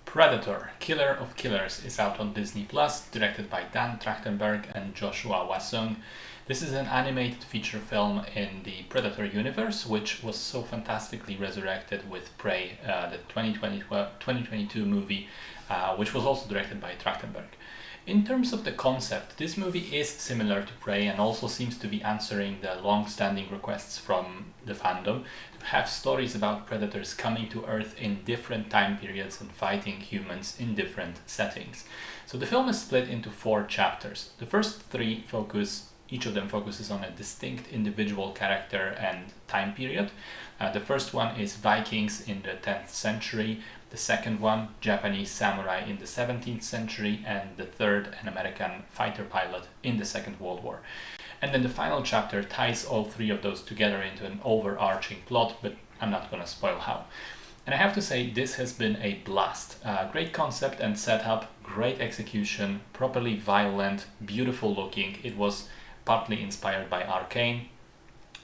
Predator, Killer of Killers is out on Disney+, directed by Dan Trachtenberg and Joshua Wasung. This is an animated feature film in the Predator universe, which was so fantastically resurrected with Prey, the 2022 movie, which was also directed by Trachtenberg. In terms of the concept, this movie is similar to Prey and also seems to be answering the long-standing requests from the fandom to have stories about predators coming to Earth in different time periods and fighting humans in different settings. So the film is split into 4 chapters. The first 3 each of them focuses on a distinct individual character and time period. The first one is Vikings in the 10th century, the second one, Japanese samurai in the 17th century, and the third, an American fighter pilot in the Second World War. And then the final chapter ties all 3 of those together into an overarching plot, but I'm not going to spoil how. And I have to say, this has been a blast. Great concept and setup, great execution, properly violent, beautiful looking. It was partly inspired by Arcane,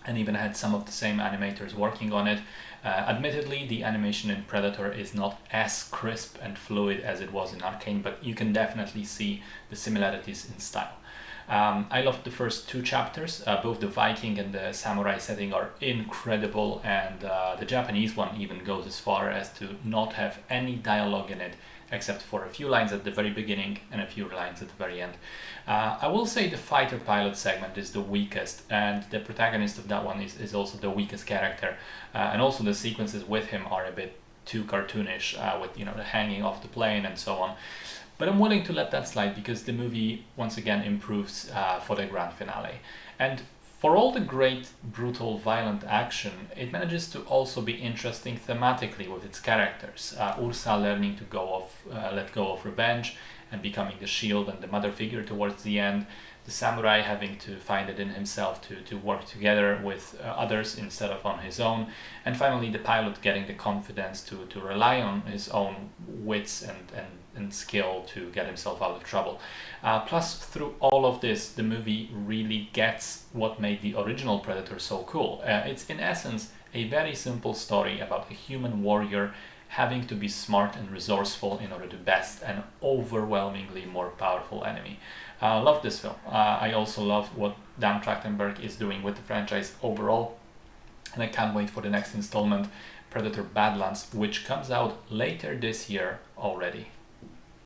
and even had some of the same animators working on it. Admittedly, the animation in Predator is not as crisp and fluid as it was in Arcane, but you can definitely see the similarities in style. I loved the first 2 chapters. Both the Viking and the samurai setting are incredible, and the Japanese one even goes as far as to not have any dialogue in it, except for a few lines at the very beginning and a few lines at the very end. I will say the fighter pilot segment is the weakest, and the protagonist of that one is also the weakest character, and also the sequences with him are a bit too cartoonish, with the hanging off the plane and so on. But I'm willing to let that slide because the movie once again improves for the grand finale. And for all the great, brutal, violent action, it manages to also be interesting thematically with its characters. Ursa learning to let go of revenge and becoming the shield and the mother figure towards the end. The samurai having to find it in himself to work together with others instead of on his own. And finally, the pilot getting the confidence to rely on his own wits and skill to get himself out of trouble. Plus, through all of this, the movie really gets what made the original Predator so cool. It's in essence a very simple story about a human warrior having to be smart and resourceful in order to best an overwhelmingly more powerful enemy. Love this film. I also love what Dan Trachtenberg is doing with the franchise overall, and I can't wait for the next installment, Predator Badlands, which comes out later this year already.